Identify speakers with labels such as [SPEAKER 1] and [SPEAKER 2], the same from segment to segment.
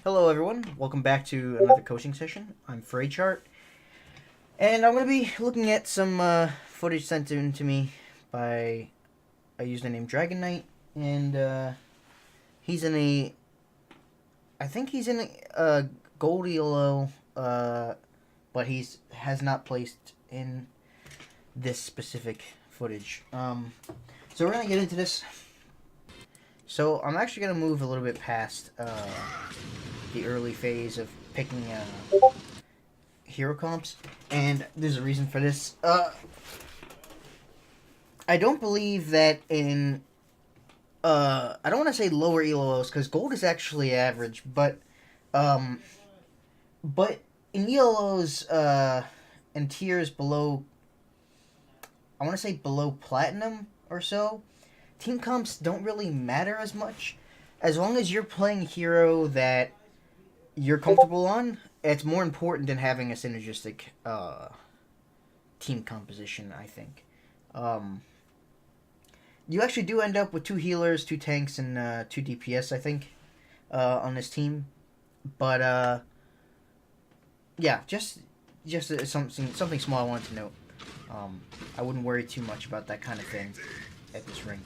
[SPEAKER 1] Hello everyone, welcome back to another coaching session. I'm Fragehardt, and I'm going to be looking at some footage sent in to me by a user named Dragon Knight, and he's in a, I think he's in a gold ELO, but has not placed in this specific footage. So we're going to get into this. So I'm actually going to move a little bit past the early phase of picking hero comps, and there's a reason for this. I don't believe that in I don't want to say lower ELOs because gold is actually average, but in ELOs and tiers below, I want to say below platinum or so, team comps don't really matter as much as long as you're playing a hero that you're comfortable on. It's more important than having a synergistic team composition, I think. You actually do end up with 2 healers, 2 tanks, and 2 DPS, I think, on this team. But yeah, just something small I wanted to note. I wouldn't worry too much about that kind of thing at this rank.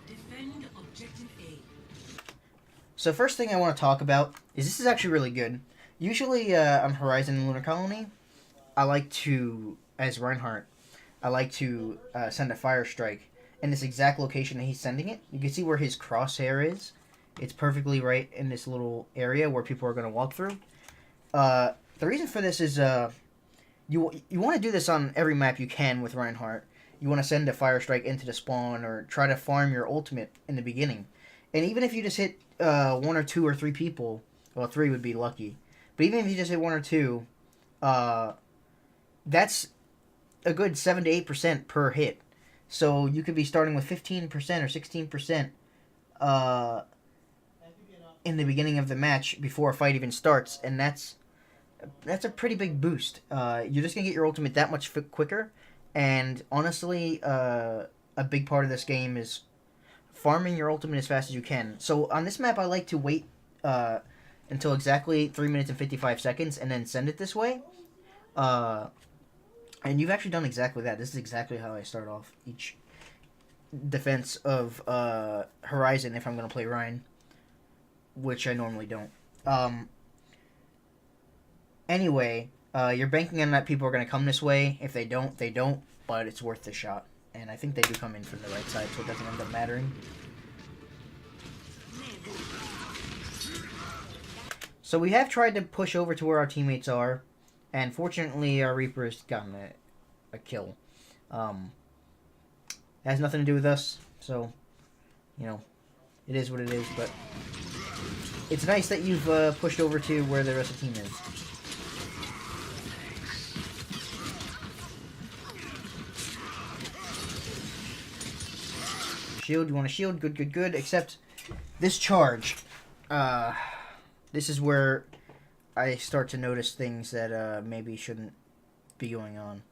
[SPEAKER 2] Defend objective A.
[SPEAKER 1] So first thing I want to talk about is this is actually really good. Usually on Horizon and Lunar Colony, I like to, as Reinhardt, I like to send a fire strike in this exact location that he's sending it. You can see where his crosshair is. It's perfectly right in this little area where people are going to walk through. The reason for this is you want to do this on every map you can with Reinhardt. You want to send a fire strike into the spawn or try to farm your ultimate in the beginning. And even if you just hit 1 or 2 or 3 people, well, 3 would be lucky. But even if you just hit 1 or 2, that's a good 7 to 8% per hit. So you could be starting with 15% or 16% in the beginning of the match before a fight even starts, and that's a pretty big boost. You're just gonna get your ultimate that much quicker. And honestly, a big part of this game is farming your ultimate as fast as you can. So on this map, I like to wait until exactly 3 minutes and 55 seconds and then send it this way. And you've actually done exactly that. This is exactly how I start off each defense of Horizon if I'm going to play Ryan, which I normally don't. Anyway, you're banking on that people are going to come this way. If they don't, they don't, but it's worth the shot. And I think they do come in from the right side, so it doesn't end up mattering. So we have tried to push over to where our teammates are, and fortunately our Reaper's gotten a kill. It has nothing to do with us, so, you know, it is what it is, but it's nice that you've pushed over to where the rest of the team is. Shield, you want a shield? Good, good, good. Except this charge. This is where I start to notice things that maybe shouldn't be going on.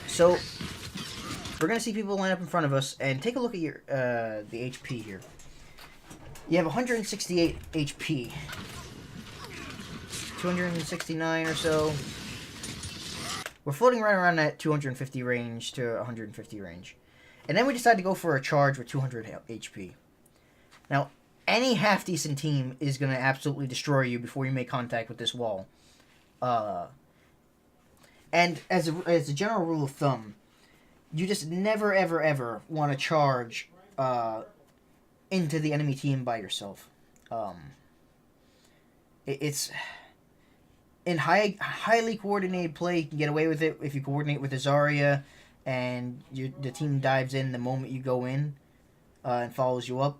[SPEAKER 1] So we're gonna see people line up in front of us, and take a look at your the HP here. You have 168 HP, 269 or so. We're floating right around that 250 range to 150 range. And then we decide to go for a charge with 200 HP. Now, any half-decent team is going to absolutely destroy you before you make contact with this wall. And as a general rule of thumb, you just never, ever, ever want to charge into the enemy team by yourself. It's... In highly coordinated play, you can get away with it if you coordinate with a Zarya and the team dives in the moment you go in and follows you up.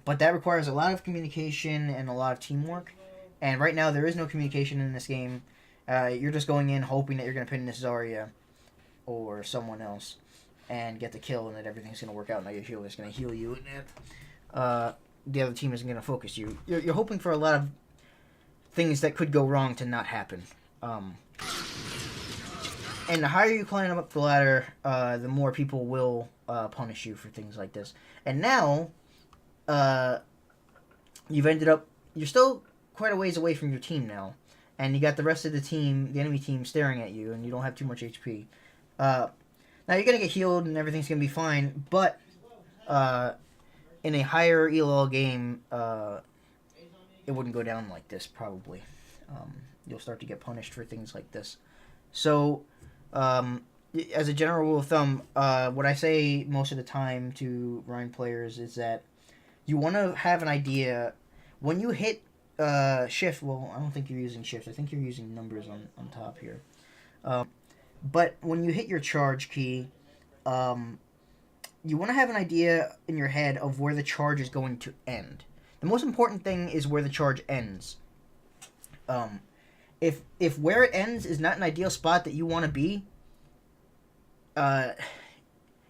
[SPEAKER 1] But that requires a lot of communication and a lot of teamwork. And right now, there is no communication in this game. You're just going in hoping that you're going to pin this Zarya or someone else and get the kill, and that everything's going to work out, and that your healer is going to heal you, and the other team isn't going to focus you. You're hoping for a lot of things that could go wrong to not happen. And the higher you climb up the ladder, the more people will punish you for things like this. And now, uh, you've ended up, you're still quite a ways away from your team now, and you got the rest of the team, the enemy team, staring at you, and you don't have too much HP. Now you're gonna get healed and everything's gonna be fine, but in a higher ELL game, it wouldn't go down like this probably. You'll start to get punished for things like this. So, as a general rule of thumb, what I say most of the time to Rhine players is that you want to have an idea when you hit shift. Well, I don't think you're using shift. I think you're using numbers on top here. But when you hit your charge key, you want to have an idea in your head of where the charge is going to end. The most important thing is where the charge ends. If where it ends is not an ideal spot that you want to be,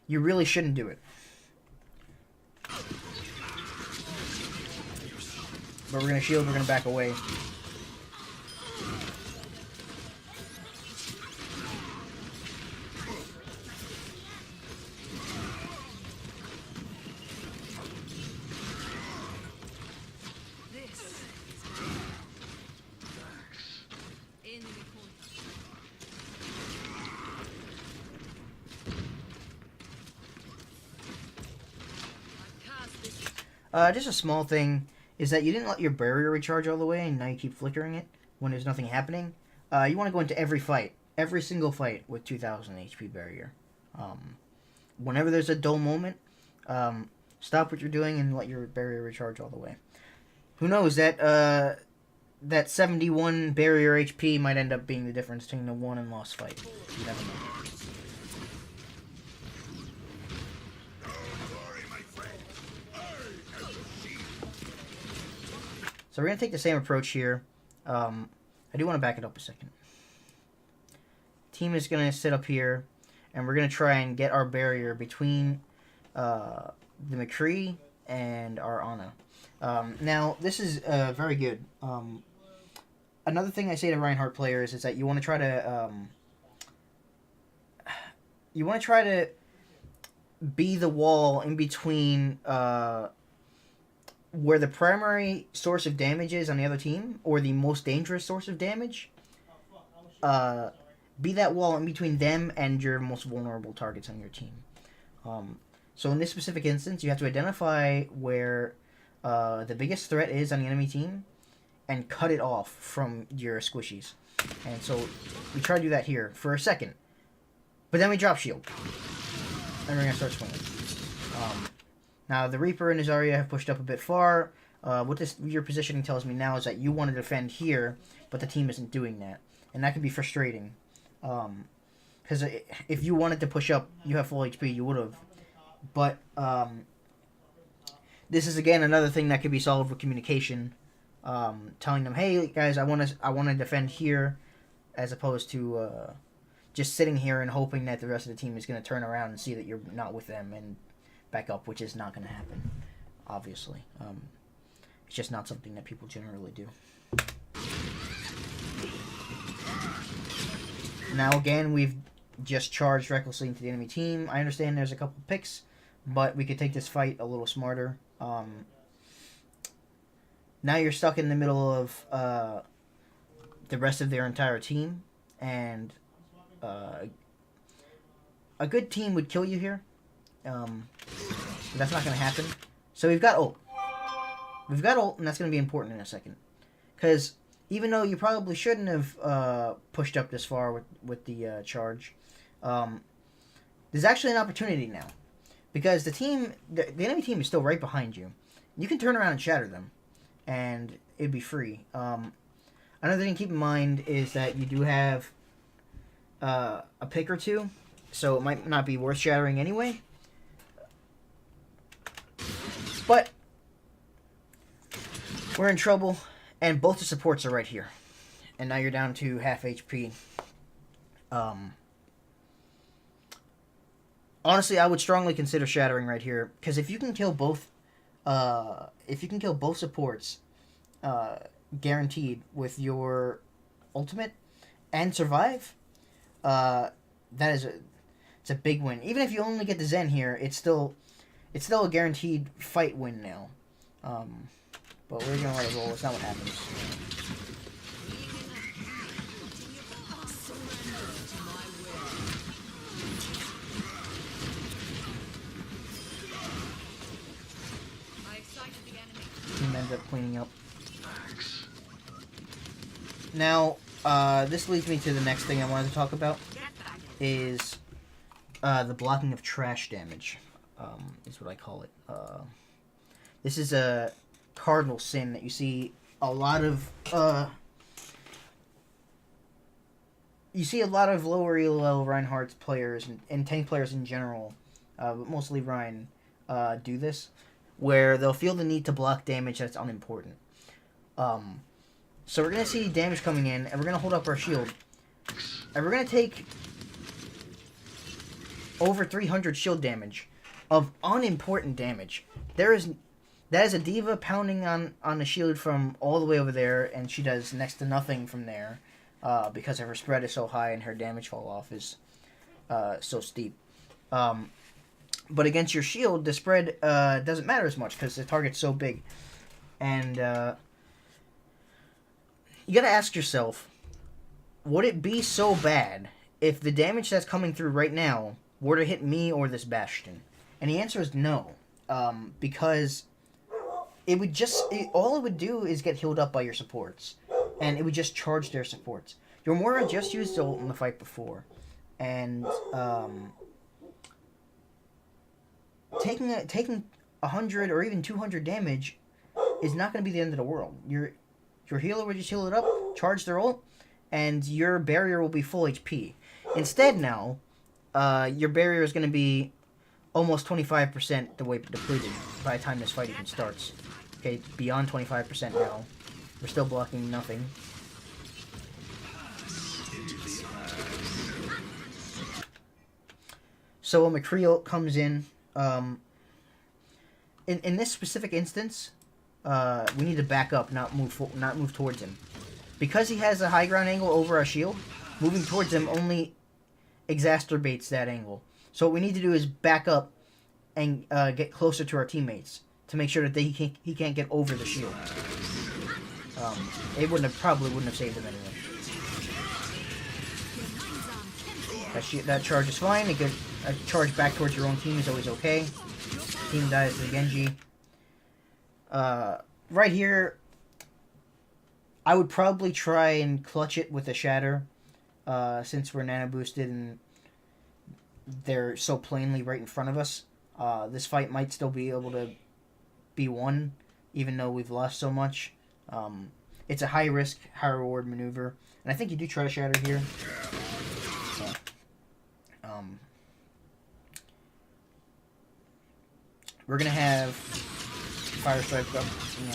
[SPEAKER 1] you really shouldn't do it. But we're going to shield, we're going to back away. Just a small thing is that you didn't let your barrier recharge all the way, and now you keep flickering it when there's nothing happening. You want to go into every fight, every single fight with 2,000 HP barrier. Whenever there's a dull moment, stop what you're doing and let your barrier recharge all the way. Who knows, that 71 barrier HP might end up being the difference between the won and lost fight. You never know. So we're going to take the same approach here. I do want to back it up a second. Team is going to sit up here, and we're going to try and get our barrier between the McCree and our Ana. Now, this is very good. Another thing I say to Reinhardt players is that you want to try to be the wall in between where the primary source of damage is on the other team, or the most dangerous source of damage. Be that wall in between them and your most vulnerable targets on your team. So in this specific instance, you have to identify where the biggest threat is on the enemy team and cut it off from your squishies. And so we try to do that here for a second. But then we drop shield. And we're going to start swinging. Now, the Reaper and his Zarya have pushed up a bit far. What your positioning tells me now is that you want to defend here, but the team isn't doing that. And that can be frustrating. Because if you wanted to push up, you have full HP, you would have. But this is, again, another thing that could be solved with communication. Telling them, hey, guys, I want to defend here, as opposed to just sitting here and hoping that the rest of the team is going to turn around and see that you're not with them and back up, which is not going to happen, obviously. It's just not something that people generally do. Now, again, we've just charged recklessly into the enemy team. I understand there's a couple picks, but we could take this fight a little smarter. Now you're stuck in the middle of the rest of their entire team, and a good team would kill you here. But that's not going to happen. So we've got ult. We've got ult, and that's going to be important in a second. Because even though you probably shouldn't have pushed up this far with the charge, there's actually an opportunity now. Because the enemy team is still right behind you. You can turn around and shatter them, and it'd be free. Another thing to keep in mind is that you do have a pick or two, so it might not be worth shattering anyway. But we're in trouble, and both the supports are right here. And now you're down to half HP. Honestly, I would strongly consider shattering right here, because if you can kill both supports, guaranteed with your ultimate and survive, it's a big win. Even if you only get the Zen here, it's still a guaranteed fight win now. But we're gonna let it roll. It's not what happens. Team ends up cleaning up. Now, this leads me to the next thing I wanted to talk about, is the blocking of trash damage, is what I call it. This is a cardinal sin that you see a lot of, lower ELO Reinhardt players and tank players in general, but mostly Ryan, do this, where they'll feel the need to block damage that's unimportant. So we're going to see damage coming in, and we're going to hold up our shield. And we're going to take over 300 shield damage of unimportant damage. That is a diva pounding on the shield from all the way over there, and she does next to nothing from there, because her spread is so high and her damage fall off is so steep. But against your shield, the spread doesn't matter as much because the target's so big. And you gotta ask yourself, would it be so bad if the damage that's coming through right now were to hit me or this Bastion? And the answer is no. Because it would all it would do is get healed up by your supports. And it would just charge their supports. Your Moira just used the ult in the fight before. And taking 100 or even 200 damage is not going to be the end of the world. Your healer will just heal it up, charge their ult, and your barrier will be full HP. Instead now, your barrier is going to be almost 25% the way depleted by the time this fight even starts. Okay, beyond 25% now. We're still blocking nothing. So a McCree ult comes in. In this specific instance, we need to back up, not move towards him, because he has a high ground angle over our shield. Moving towards him only exacerbates that angle. So what we need to do is back up and get closer to our teammates to make sure that he can't get over the shield. It probably wouldn't have saved him anyway. That charge is fine. A charge back towards your own team is always okay. Team dies to the Genji. Right here, I would probably try and clutch it with a Shatter, since we're nano boosted and they're so plainly right in front of us. This fight might still be able to be won, even though we've lost so much. It's a high risk, high reward maneuver, and I think you do try to Shatter here. So, we're gonna have Fire Strike up, and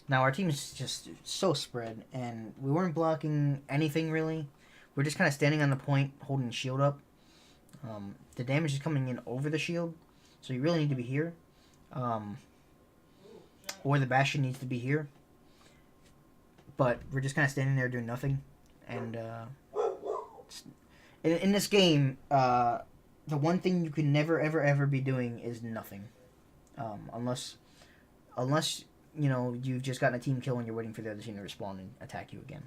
[SPEAKER 1] now our team is just so spread, and we weren't blocking anything really. We're just kind of standing on the point, holding the shield up. The damage is coming in over the shield, so you really need to be here. Or the Bastion needs to be here. But we're just kind of standing there doing nothing. And in this game, the one thing you can never, ever, ever be doing is nothing. Unless you know, you've just gotten a team kill and you're waiting for the other team to respawn and attack you again.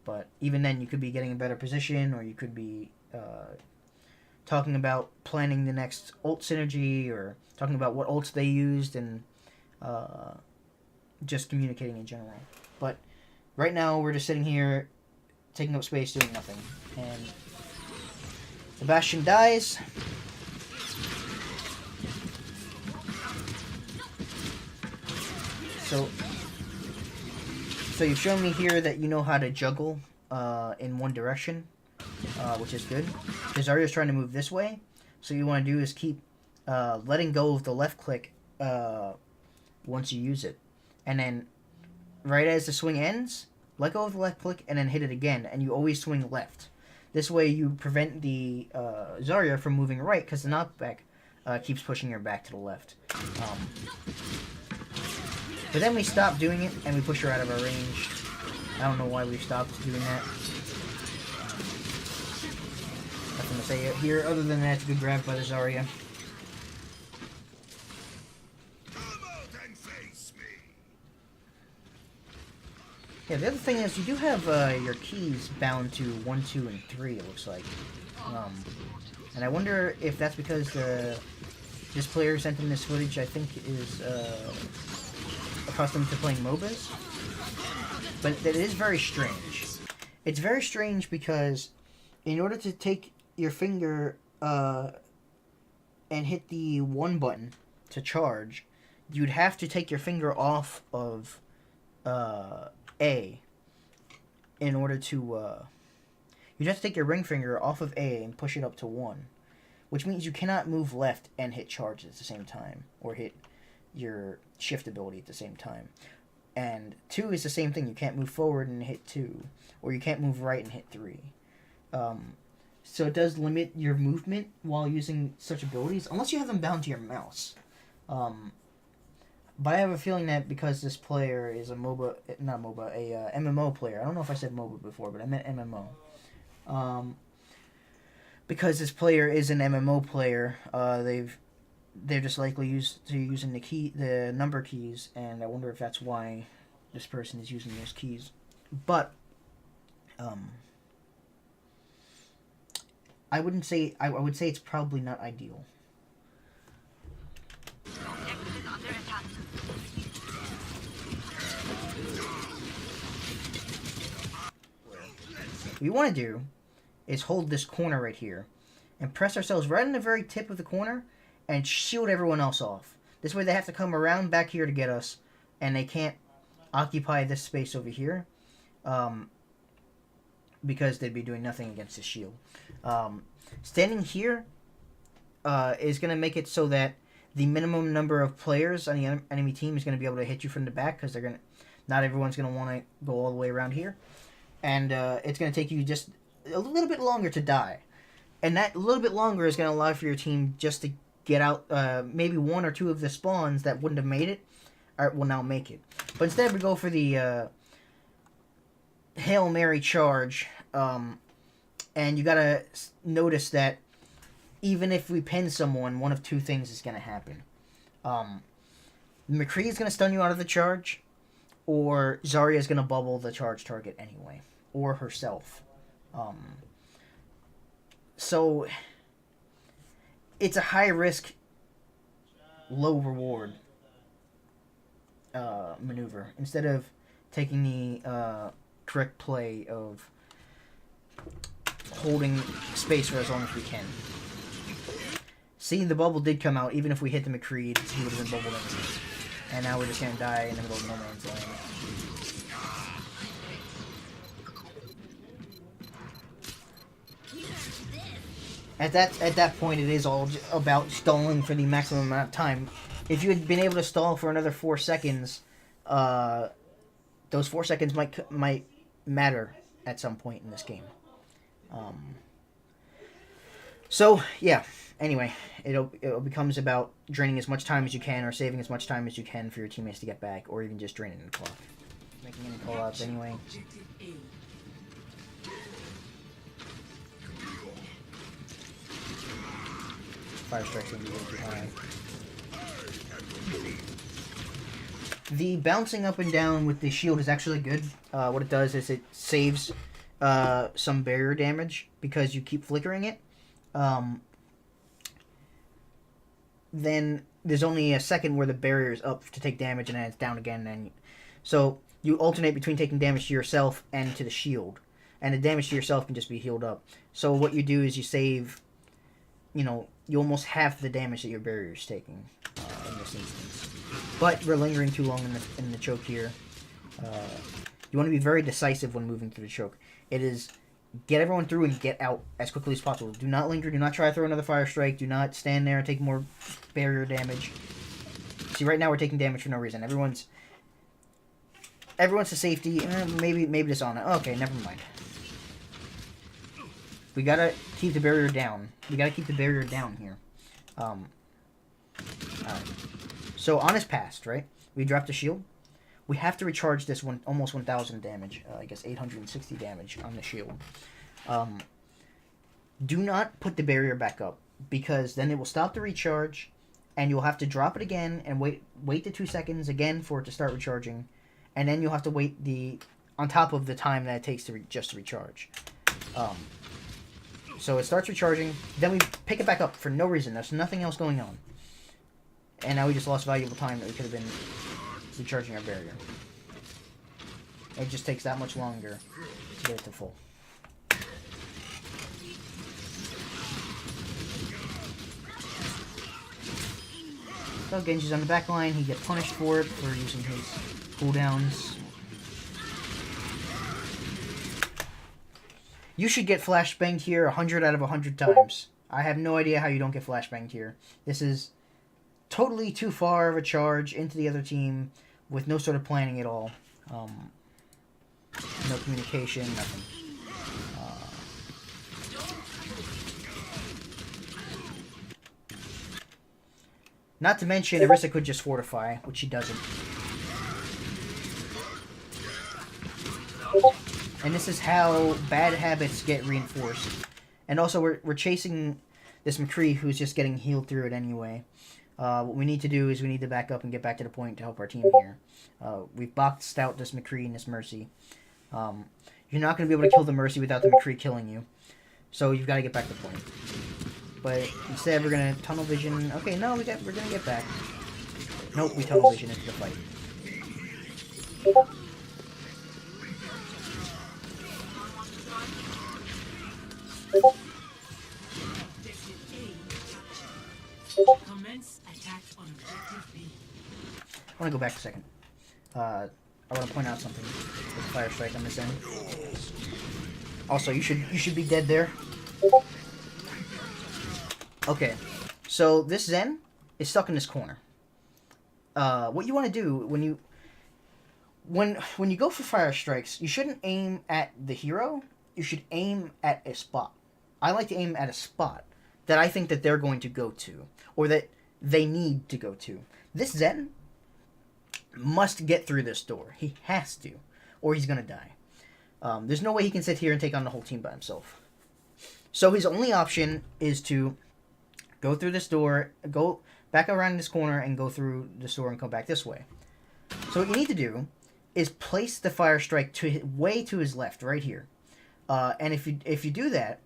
[SPEAKER 1] But even then, you could be getting a better position, or you could be talking about planning the next ult synergy, or talking about what ults they used, and just communicating in general. But right now, we're just sitting here, taking up space, doing nothing. And the Bastion dies. So you've shown me here that you know how to juggle in one direction, which is good. Because Zarya's trying to move this way, so what you want to do is keep letting go of the left click once you use it. And then, right as the swing ends, let go of the left click, and then hit it again, and you always swing left. This way you prevent the Zarya from moving right, because the knockback keeps pushing her back to the left. But then we stop doing it, and we push her out of our range. I don't know why we stopped doing that. Nothing to say here, other than that, it's a good grab by the Zarya. Yeah, the other thing is you do have your keys bound to 1, 2, and 3, it looks like. And I wonder if that's because this player sent in this footage, I think, is accustomed to playing MOBAs. But it is very strange. It's very strange because in order to take your finger and hit the 1 button to charge, you'd have to take your finger off of A in order to you'd have to take your ring finger off of A and push it up to 1, which means you cannot move left and hit charge at the same time, or hit your shift ability at the same time. And 2 is the same thing. You can't move forward and hit 2, or you can't move right and hit 3. So it does limit your movement while using such abilities, unless you have them bound to your mouse. But I have a feeling that because this player is a MOBA, not MOBA, a MMO player. I don't know if I said MOBA before, but I meant MMO. Because this player is an MMO player, they're just likely used to using the number keys, and I wonder if that's why this person is using those keys. But I wouldn't say I would say it's probably not ideal. What we want to do is hold this corner right here and press ourselves right on the very tip of the corner and shield everyone else off. This way they have to come around back here to get us, and they can't occupy this space over here because they'd be doing nothing against the shield. Standing here is going to make it so that the minimum number of players on the enemy team is going to be able to hit you from the back, because not everyone's going to want to go all the way around here. And it's going to take you just a little bit longer to die. And that little bit longer is going to allow for your team just to get out maybe 1 or 2 of the spawns that wouldn't have made it, will now make it. But instead we go for the Hail Mary charge. And you got to notice that even if we pin someone, one of 2 things is going to happen. McCree is going to stun you out of the charge, or Zarya is going to bubble the charge target anyway, or herself. So it's a high risk, low reward maneuver, instead of taking the correct play of holding space for as long as we can. See, the bubble did come out. Even if we hit the McCree, he would have been bubbled anyway. And now we're just going to die in the middle of no man's land. At that point, it is all about stalling for the maximum amount of time. If you had been able to stall for another 4 seconds, those 4 seconds might matter at some point in this game. So yeah. Anyway, it becomes about draining as much time as you can, or saving as much time as you can for your teammates to get back, or even just draining the clock. Making any call-outs anyway. Fire strike's gonna be way too high. The bouncing up and down with the shield is actually good. What it does is it saves some barrier damage because you keep flickering it. Then there's only a second where the barrier is up to take damage, and then it's down again. And so you alternate between taking damage to yourself and to the shield, and the damage to yourself can just be healed up. So what you do is you save, you almost half the damage that your barrier is taking in this instance. But we're lingering too long in the choke here. You want to be very decisive when moving through the choke. It is get everyone through and get out as quickly as possible. Do not linger. Do not try to throw another fire strike. Do not stand there and take more barrier damage. See, right now we're taking damage for no reason. Everyone's everyone's to safety. Maybe this on it. Okay, never mind. We gotta keep the barrier down. We gotta keep the barrier down here. Alright. So on his past, right? We dropped a shield. We have to recharge this one almost 1,000 damage. I guess 860 damage on the shield. Do not put the barrier back up, because then it will stop the recharge, and you'll have to drop it again and wait the 2 seconds again for it to start recharging, and then you'll have to wait on top of the time that it takes to just recharge. So it starts recharging, then we pick it back up for no reason. There's nothing else going on. And now we just lost valuable time that we could have been recharging our barrier. It just takes that much longer to get it to full. So Genji's on the back line. He gets punished for it, for using his cooldowns. You should get flashbanged here 100 out of 100 times. I have no idea how you don't get flashbanged here. This is totally too far of a charge into the other team with no sort of planning at all. No communication, nothing. Not to mention, Orisa could just fortify, which she doesn't. And this is how bad habits get reinforced. And also, we're chasing this McCree who's just getting healed through it anyway. What we need to do is we need to back up and get back to the point to help our team here. We've boxed out this McCree and this Mercy. You're not going to be able to kill the Mercy without the McCree killing you. So you've got to get back to the point. But instead, we're going to tunnel vision. Okay, no, we're going to get back. Nope, we tunnel vision into the fight.
[SPEAKER 2] Commence attack on objective B.
[SPEAKER 1] I want to go back a second. I want to point out something with the fire strike on this end. Also, you should be dead there. Okay, so this Zen is stuck in this corner. What you want to do when you go for fire strikes, you shouldn't aim at the hero. You should aim at a spot. I like to aim at a spot that I think that they're going to go to, or that they need to go to. This Zen must get through this door. He has to, or he's going to die. There's no way he can sit here and take on the whole team by himself. So his only option is to go through this door, go back around this corner, and go through this door and come back this way. So what you need to do is place the fire strike way to his left, right here. And if you do that,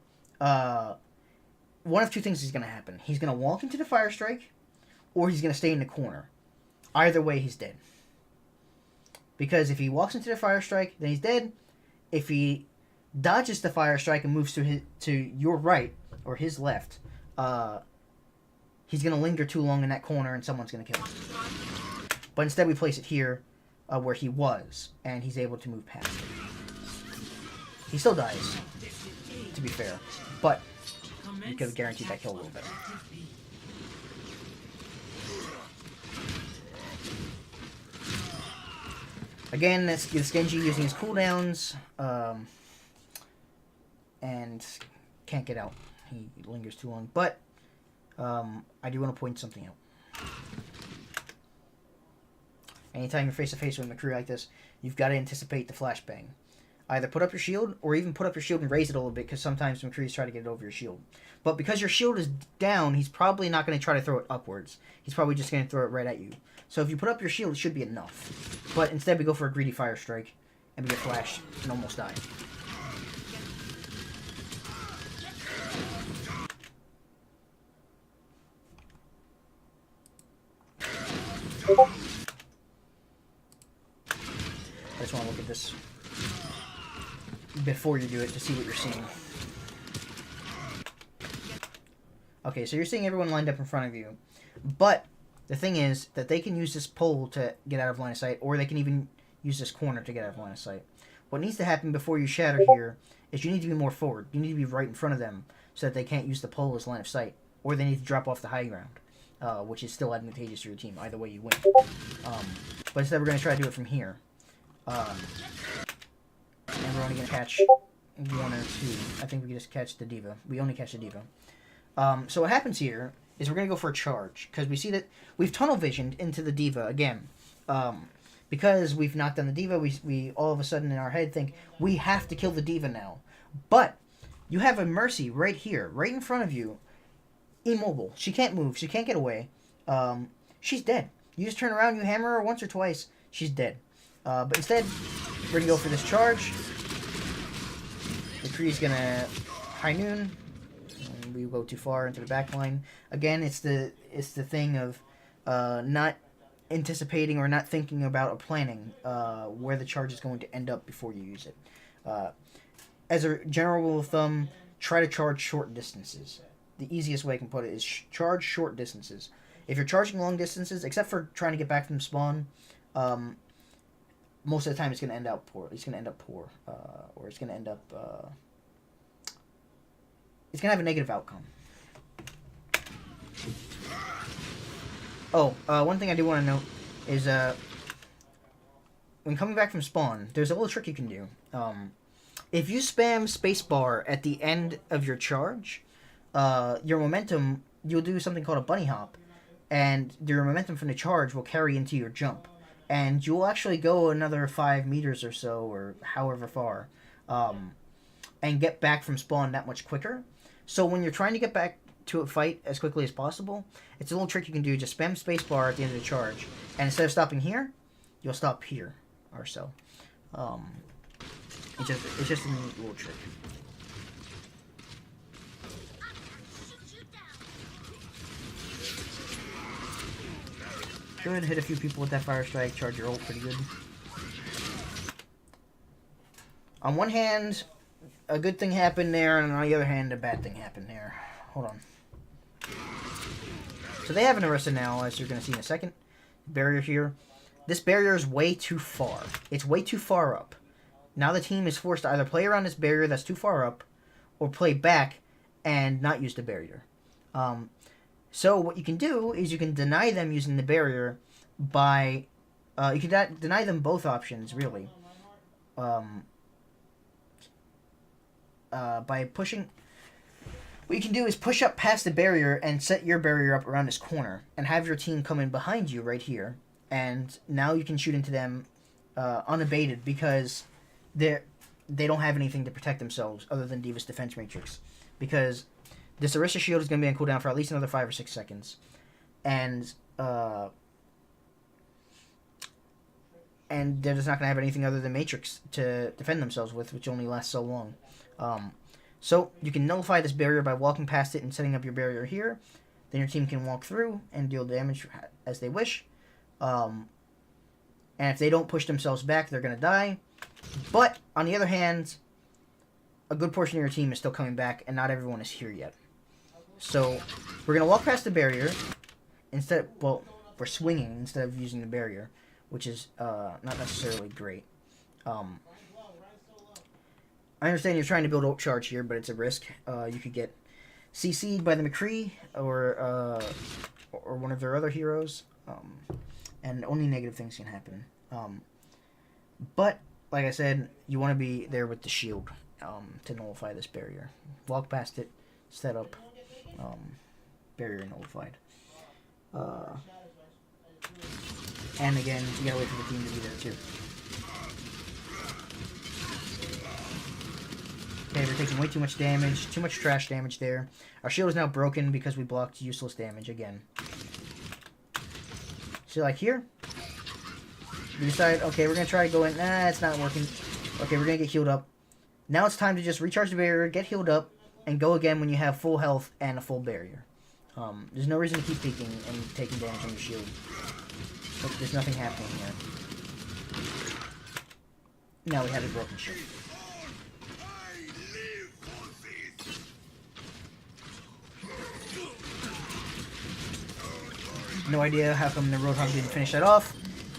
[SPEAKER 1] one of two things is going to happen. He's going to walk into the fire strike, or he's going to stay in the corner. Either way, he's dead. Because if he walks into the fire strike, then he's dead. If he dodges the fire strike and moves to your right, or his left, he's going to linger too long in that corner, and someone's going to kill him. But instead, we place it here, where he was, and he's able to move past it. He still dies, to be fair, but you could have guaranteed that kill a little better. Again, this Genji using his cooldowns, and can't get out. He lingers too long, but I do want to point something out. Anytime you're face-to-face with a McCree like this, you've got to anticipate the flashbang. Either put up your shield, or even put up your shield and raise it a little bit, because sometimes McCree's try to get it over your shield. But because your shield is down, he's probably not going to try to throw it upwards. He's probably just going to throw it right at you. So if you put up your shield, it should be enough. But instead we go for a greedy fire strike, and we get flashed and almost die. I just want to look at this before you do it to see what you're seeing. Okay, so you're seeing everyone lined up in front of you. But the thing is that they can use this pole to get out of line of sight, or they can even use this corner to get out of line of sight. What needs to happen before you shatter here is you need to be more forward. You need to be right in front of them so that they can't use the pole as line of sight, or they need to drop off the high ground, which is still advantageous to your team. Either way, you win. But instead, we're going to try to do it from here. And we're only going to catch one or two. I think we can just catch the diva. We only catch the diva. So what happens here is we're going to go for a charge. Because we see that we've tunnel visioned into the diva again. Because we've knocked down the diva, we all of a sudden in our head think, we have to kill the diva now. But you have a Mercy right here, right in front of you, immobile. She can't move. She can't get away. She's dead. You just turn around, you hammer her once or twice, she's dead. But instead, we're going to go for this charge. McCree's going to high noon. And we go too far into the back line. Again, it's the thing of not anticipating or not thinking about or planning where the charge is going to end up before you use it. As a general rule of thumb, try to charge short distances. The easiest way I can put it is charge short distances. If you're charging long distances, except for trying to get back from spawn, most of the time it's going to end up poor. It's going to end up poor, or it's going to end up. It's going to have a negative outcome. Oh, one thing I do want to note is when coming back from spawn, there's a little trick you can do. If you spam spacebar at the end of your charge, your momentum, you'll do something called a bunny hop, and your momentum from the charge will carry into your jump. And you'll actually go another 5 meters or so, or however far, and get back from spawn that much quicker. So when you're trying to get back to a fight as quickly as possible, it's a little trick you can do. Just spam spacebar at the end of the charge, and instead of stopping here, you'll stop here or so. It's just a neat little trick. Good, hit a few people with that fire strike, charge your ult pretty good. On one hand, a good thing happened there, and on the other hand, a bad thing happened there. Hold on. So they have an Orisa now, as you're going to see in a second. Barrier here. This barrier is way too far. It's way too far up. Now the team is forced to either play around this barrier that's too far up, or play back and not use the barrier. So what you can do is you can deny them using the barrier by... you can deny them both options, really. By pushing... What you can do is push up past the barrier and set your barrier up around this corner, and have your team come in behind you right here. And now you can shoot into them unabated, because they don't have anything to protect themselves other than Diva's defense matrix. Because this Orisa shield is going to be on cooldown for at least another 5 or 6 seconds. And they're just not going to have anything other than matrix to defend themselves with, which only lasts so long. So you can nullify this barrier by walking past it and setting up your barrier here. Then your team can walk through and deal damage as they wish. And if they don't push themselves back, they're going to die. But, on the other hand, a good portion of your team is still coming back, and not everyone is here yet. So, we're going to walk past the barrier. We're swinging instead of using the barrier, which is not necessarily great. I understand you're trying to build ult charge here, but it's a risk. You could get CC'd by the McCree or one of their other heroes, and only negative things can happen. But, like I said, you want to be there with the shield to nullify this barrier. Walk past it, set up, barrier nullified. And again, you gotta wait for the team to be there too. Okay, we're taking way too much damage, too much trash damage there. Our shield is now broken because we blocked useless damage again. So like here, we decide, okay, we're going to try to go in. Nah, it's not working. Okay, we're going to get healed up. Now it's time to just recharge the barrier, get healed up, and go again when you have full health and a full barrier. There's no reason to keep peeking and taking damage on your shield. But there's nothing happening here. Now we have a broken shield. No idea how come the Roadhog didn't finish that off.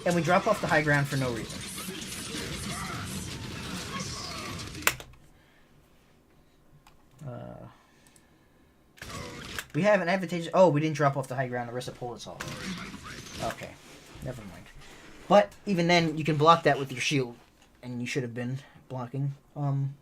[SPEAKER 1] And we drop off the high ground for no reason. We have an advantage. Oh, we didn't drop off the high ground. Orisa pulled us off. Okay. Never mind. But even then, you can block that with your shield, and you should have been blocking. On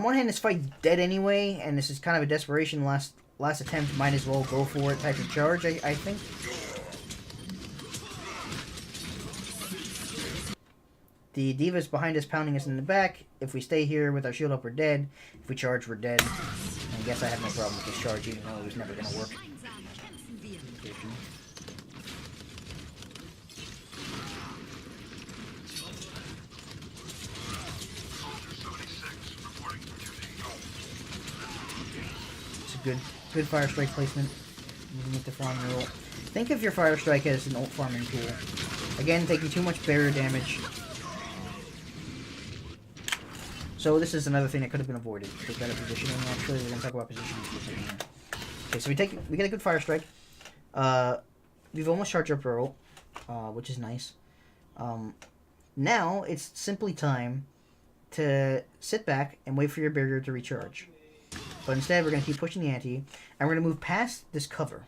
[SPEAKER 1] one hand, this fight's dead anyway, and this is kind of a desperation last attempt. Might as well go for it type of charge, I think. The Diva's behind us, pounding us in the back. If we stay here with our shield up, we're dead. If we charge, we're dead. I guess I have no problem with this charge, even though it was never going to work. It's a good Fire Strike placement. You can get the farm roll. Think of your Fire Strike as an ult farming tool. Again, taking too much barrier damage. So this is another thing that could have been avoided. Take better positioning. Actually, we're gonna talk about positioning for a second here. Okay, so we get a good Fire Strike. We've almost charged up our ult, which is nice. Now it's simply time to sit back and wait for your barrier to recharge. But instead, we're gonna keep pushing the ante, and we're gonna move past this cover.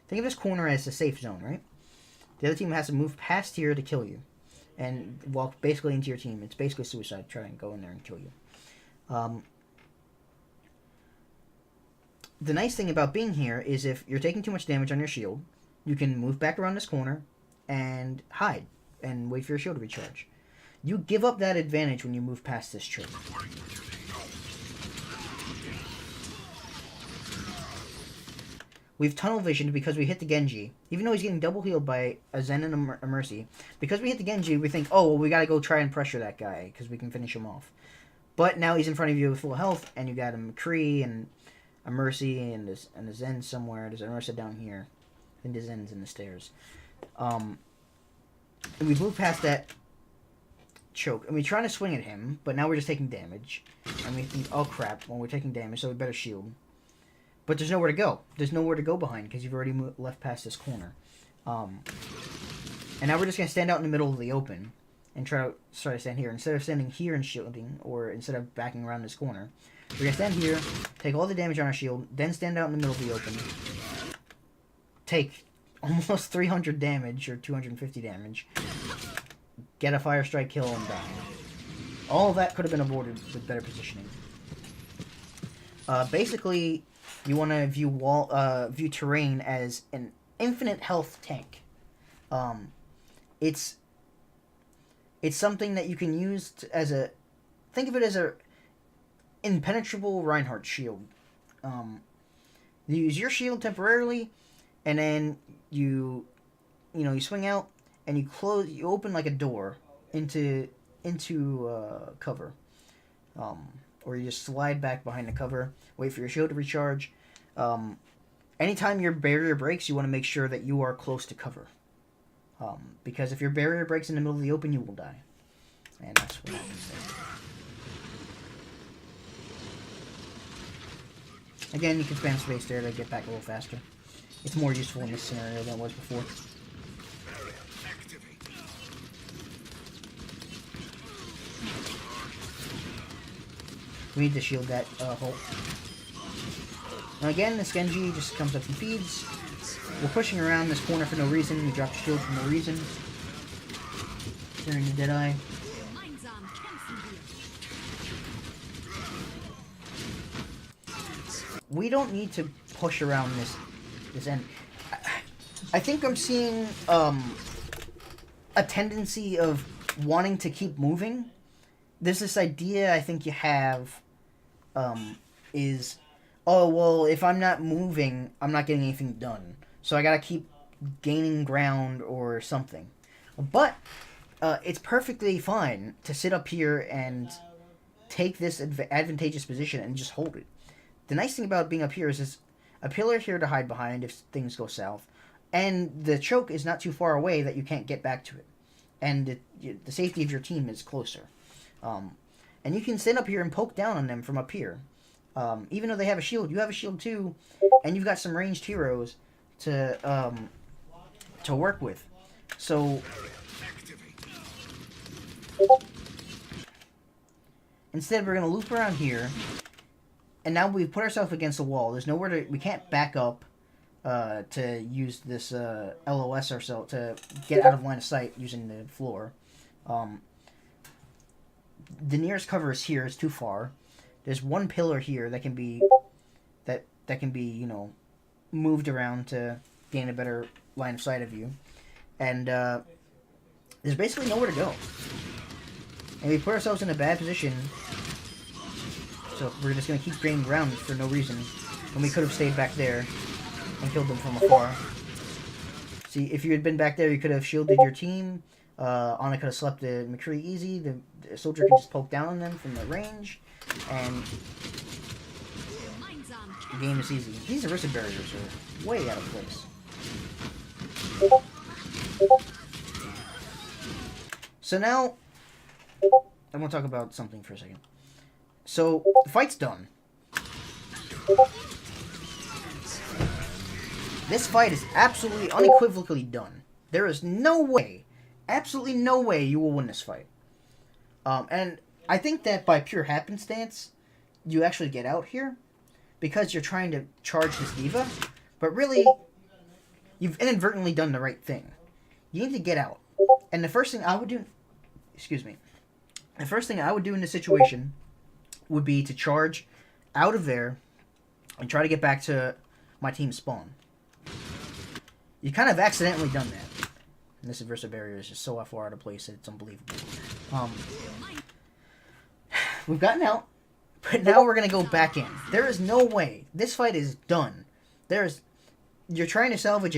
[SPEAKER 1] Think of this corner as a safe zone, right? The other team has to move past here to kill you. And walk basically into your team. It's basically suicide. Try and go in there and kill you. The nice thing about being here is if you're taking too much damage on your shield, you can move back around this corner and hide and wait for your shield to recharge. You give up that advantage when you move past this tree. We've tunnel visioned because we hit the Genji. Even though he's getting double healed by a Zen and a Mercy. Because we hit the Genji, we think, oh, well, we gotta go try and pressure that guy, because we can finish him off. But now he's in front of you with full health, and you got a McCree, and a Mercy, and a Zen somewhere. There's a Ursa down here. I think the Zen's in the stairs. And we move past that choke. And we're trying to swing at him, but now we're just taking damage. And we think, oh crap, well, we're taking damage, so we better shield. But there's nowhere to go. There's nowhere to go behind because you've already left past this corner. And now we're just going to stand out in the middle of the open and try to stand here. Instead of standing here and shielding, or instead of backing around this corner, we're going to stand here, take all the damage on our shield, then stand out in the middle of the open, take almost 300 damage or 250 damage, get a Fire Strike kill, and die. All of that could have been avoided with better positioning. Basically, you want to view terrain as an infinite health tank. It's something that you can use as a... Think of it as a impenetrable Reinhardt shield. You use your shield temporarily, and then you swing out, and you open like a door into cover. Or you just slide back behind the cover, wait for your shield to recharge. Anytime your barrier breaks, you want to make sure that you are close to cover. Because if your barrier breaks in the middle of the open, you will die. And that's what happens there. Again, you can spam space there to get back a little faster. It's more useful in this scenario than it was before. We need to shield that hole. Now again, this Genji just comes up and feeds. We're pushing around this corner for no reason. We drop the shield for no reason. Turning to Deadeye. We don't need to push around this end. I think I'm seeing a tendency of wanting to keep moving. There's this idea I think you have is, oh, well, if I'm not moving, I'm not getting anything done. So I gotta keep gaining ground or something. But it's perfectly fine to sit up here and take this advantageous position and just hold it. The nice thing about being up here is there's a pillar here to hide behind if things go south. And the choke is not too far away that you can't get back to it. And the safety of your team is closer. And you can stand up here and poke down on them from up here. Even though they have a shield, you have a shield too, and you've got some ranged heroes to work with. So Instead, we're going to loop around here. And now we've put ourselves against the wall. There's nowhere to... We can't back up to use this LOS ourselves to get out of line of sight using the floor. The nearest cover is here. It's too far. There's one pillar here that can be... That can be, you know, moved around to gain a better line of sight of you. And there's basically nowhere to go. And we put ourselves in a bad position. So we're just going to keep gaining ground for no reason. When we could have stayed back there and killed them from afar. See, if you had been back there, you could have shielded your team. Ana could have slept the McCree easy. The soldier could just poke down on them from the range. And the game is easy. These Arista barriers are way out of place. So now, I want to talk about something for a second. So, the fight's done. This fight is absolutely unequivocally done. There is no way, absolutely no way you will win this fight. And I think that by pure happenstance, you actually get out here because you're trying to charge this diva. But really, you've inadvertently done the right thing. You need to get out. And the first thing I would do... Excuse me. The first thing I would do in this situation would be to charge out of there and try to get back to my team's spawn. You kind of accidentally done that. And this Adversa barrier is just so far out of place that it's unbelievable. We've gotten out, but now we're going to go back in. There is no way. This fight is done. You're trying to salvage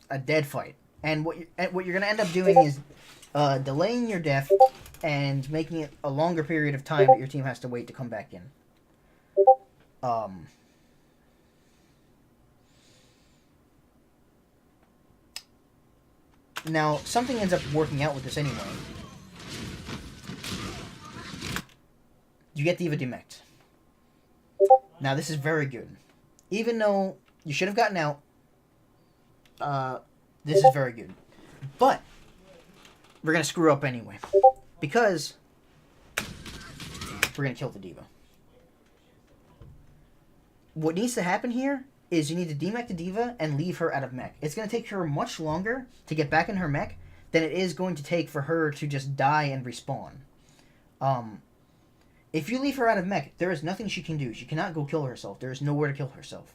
[SPEAKER 1] a dead fight. And what you're going to end up doing is delaying your death and making it a longer period of time that your team has to wait to come back in. Now, something ends up working out with this anyway. You get Diva demeched. Now, this is very good. Even though you should have gotten out, this is very good. But we're going to screw up anyway. Because we're going to kill the Diva. What needs to happen here is you need to demech the Diva and leave her out of mech. It's going to take her much longer to get back in her mech than it is going to take for her to just die and respawn. If you leave her out of mech, there is nothing she can do. She cannot go kill herself. There is nowhere to kill herself.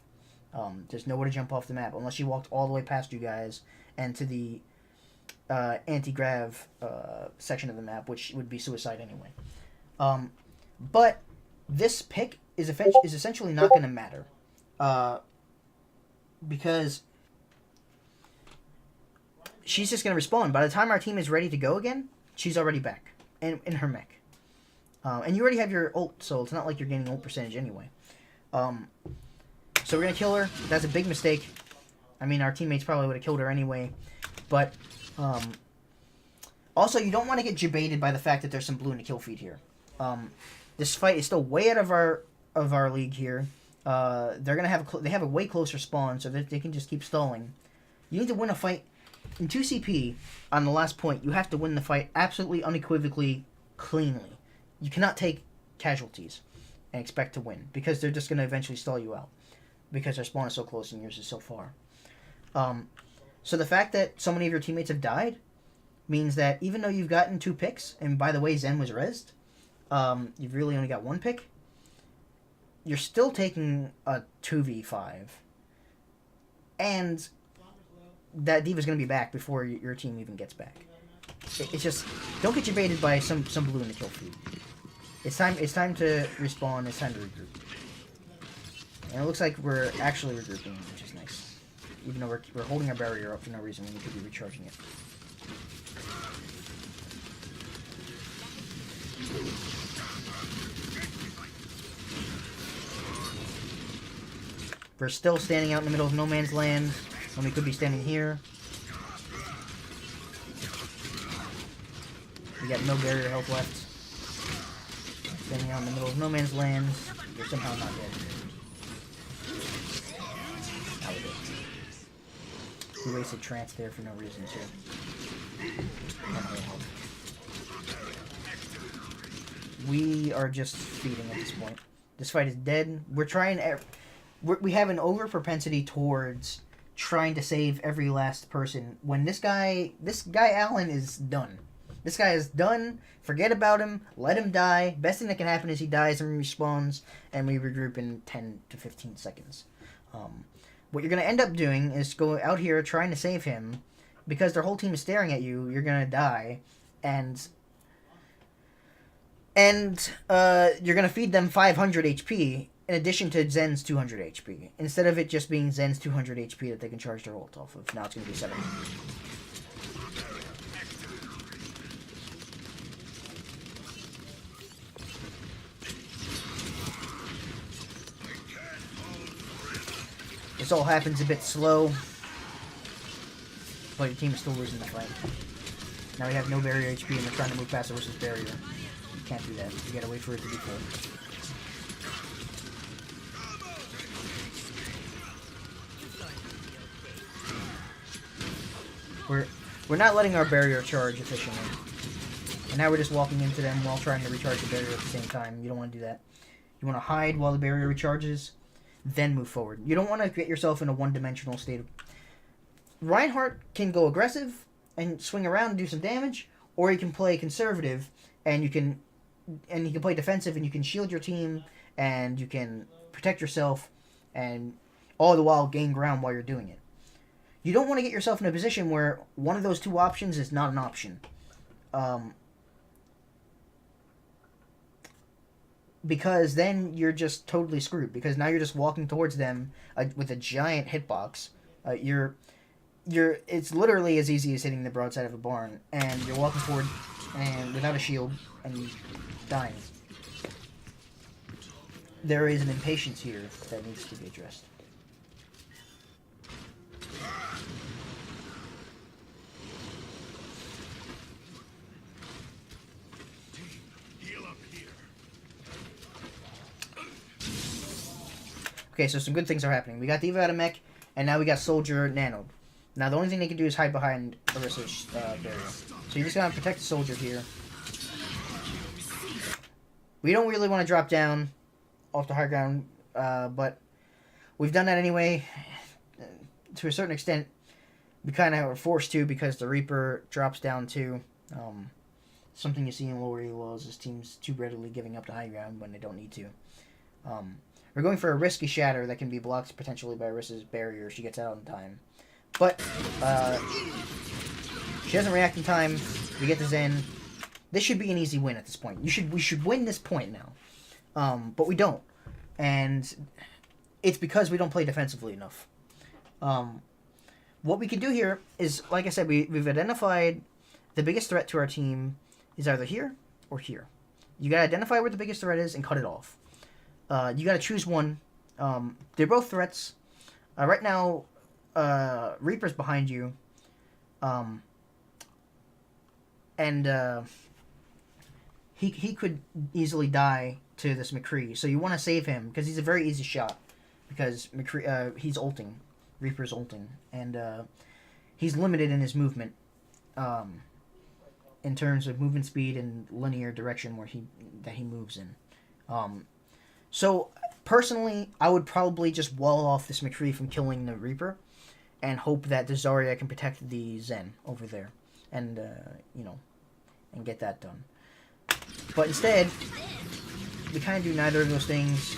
[SPEAKER 1] There's nowhere to jump off the map unless she walked all the way past you guys and to the anti-grav section of the map, which would be suicide anyway. But this pick is essentially not going to matter. Because she's just going to respawn. By the time our team is ready to go again, she's already back in her mech. And you already have your ult, so it's not like you're gaining ult percentage anyway. So we're going to kill her. That's a big mistake. I mean, our teammates probably would have killed her anyway. But also, you don't want to get debated by the fact that there's some blue in the kill feed here. This fight is still way out of our league here. They're gonna have a way closer spawn, so that they can just keep stalling. You need to win a fight in 2CP. On the last point, you have to win the fight absolutely unequivocally, cleanly. You cannot take casualties and expect to win because they're just gonna eventually stall you out because their spawn is so close and yours is so far. So the fact that so many of your teammates have died means that even though you've gotten 2 picks, and by the way, Zen was rezzed, you've really only got 1 pick. You're still taking a 2v5. And that Diva's going to be back before your team even gets back. It's just, don't get baited by some blue in the kill feed. It's time to respawn, it's time to regroup. And it looks like we're actually regrouping, which is nice. Even though we're holding our barrier up for no reason when we could be recharging it. We're still standing out in the middle of no man's land when we could be standing here. We got no barrier health left. Standing out in the middle of no man's land. We're somehow not dead. Now we're dead. We wasted trance there for no reason too. we are just feeding at this point. This fight is dead. We're trying. We have an over propensity towards trying to save every last person. When this guy Allen is done. This guy is done. Forget about him. Let him die. Best thing that can happen is he dies and respawns, and we regroup in 10 to 15 seconds. What you're going to end up doing is go out here trying to save him, because their whole team is staring at you. You're going to die, and you're going to feed them 500 HP in addition to Zen's 200 HP. Instead of it just being Zen's 200 HP that they can charge their ult off of, now it's going to be 70. This all happens a bit slow, but your team is still losing the fight. Now we have no barrier HP and they're trying to move past versus barrier. You can't do that. You gotta wait for it to be full. We're not letting our barrier charge efficiently. And now we're just walking into them while trying to recharge the barrier at the same time. You don't want to do that. You want to hide while the barrier recharges, then move forward. You don't want to get yourself in a one-dimensional state. Reinhardt can go aggressive and swing around and do some damage, or he can play conservative and you can play defensive and you can shield your team and you can protect yourself and all the while gain ground while you're doing it. You don't want to get yourself in a position where one of those two options is not an option. Because then you're just totally screwed. Because now you're just walking towards them with a giant hitbox. It's literally as easy as hitting the broadside of a barn, and you're walking forward and without a shield and dying. There is an impatience here that needs to be addressed. Okay, so some good things are happening. We got D.Va out of mech, and now we got Soldier nanoed. Now the only thing they can do is hide behind Orissa's barrier. So you just gotta protect the Soldier here. We don't really want to drop down off the high ground, but we've done that anyway. To a certain extent, we kind of are forced to because the Reaper drops down too. Something you see in lower elos is teams too readily giving up the high ground when they don't need to. We're going for a risky shatter that can be blocked potentially by Orissa's barrier if she gets out in time. But she doesn't react in time. We get the Zen. This should be an easy win at this point. We should win this point now. But we don't. And it's because we don't play defensively enough. What we can do here is, like I said, we've identified the biggest threat to our team is either here or here. You gotta identify where the biggest threat is and cut it off. You gotta choose one. They're both threats. Right now, Reaper's behind you. He could easily die to this McCree. So you want to save him because he's a very easy shot. Because McCree, he's ulting. Reaper's ulting. And he's limited in his movement. In terms of movement speed and linear direction that he moves in. So, personally, I would probably just wall off this McCree from killing the Reaper and hope that the Zarya can protect the Zen over there and, and get that done. But instead, we kind of do neither of those things.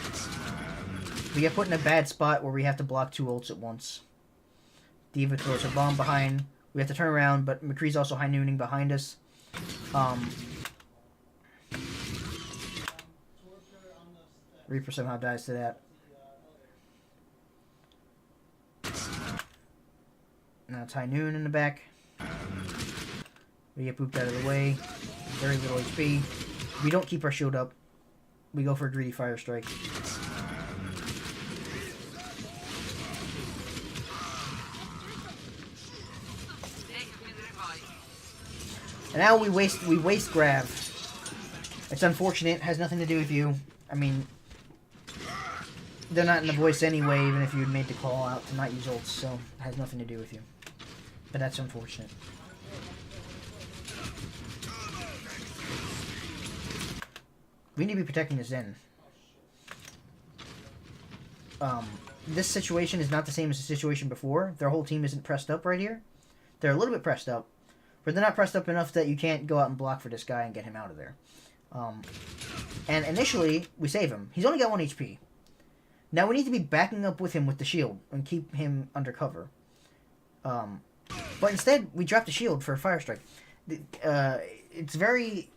[SPEAKER 1] We get put in a bad spot where we have to block two ults at once. D.Va throws her bomb behind. We have to turn around, but McCree's also high nooning behind us. Reaper somehow dies to that. Now it's high noon in the back. We get booped out of the way. Very little HP. We don't keep our shield up. We go for a greedy fire strike. And now we waste grab. It's unfortunate. Has nothing to do with you. I mean, they're not in the voice anyway, even if you had made the call out to not use ults, so it has nothing to do with you. But that's unfortunate. We need to be protecting the Zen. This situation is not the same as the situation before. Their whole team isn't pressed up right here. They're a little bit pressed up, but they're not pressed up enough that you can't go out and block for this guy and get him out of there. And initially, we save him. He's only got 1 HP. Now we need to be backing up with him with the shield and keep him under cover. But instead, we drop the shield for a Fire Strike. It's very...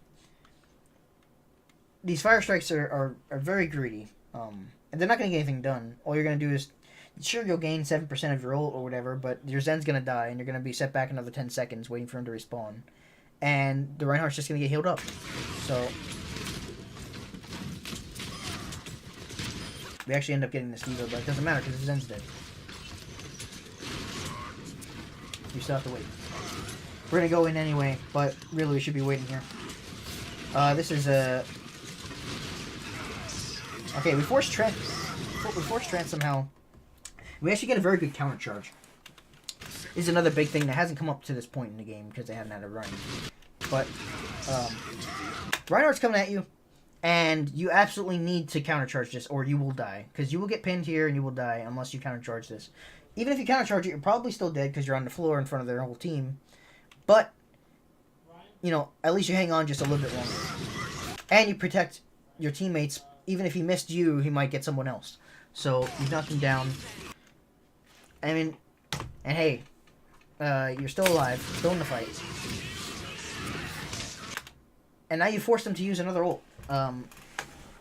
[SPEAKER 1] These Fire Strikes are very greedy. And they're not going to get anything done. All you're going to do is... Sure, you'll gain 7% of your ult or whatever, but your Zen's going to die, and you're going to be set back another 10 seconds waiting for him to respawn. And the Reinhardt's just going to get healed up. So... We actually end up getting this D.Va, but it doesn't matter because the Zen's dead. We still have to wait. We're going to go in anyway, but really we should be waiting here. This is a... Okay, we force Trent somehow. We actually get a very good counter charge. This is another big thing that hasn't come up to this point in the game because they haven't had a run. But Reinhardt's coming at you, and you absolutely need to counter charge this, or you will die. Because you will get pinned here and you will die unless you counter charge this. Even if you counter charge it, you're probably still dead because you're on the floor in front of their whole team. But you know, at least you hang on just a little bit longer, and you protect your teammates. Even if he missed you, he might get someone else. So you knock him down. I mean, and hey, you're still alive, still in the fight. And now you force them to use another ult.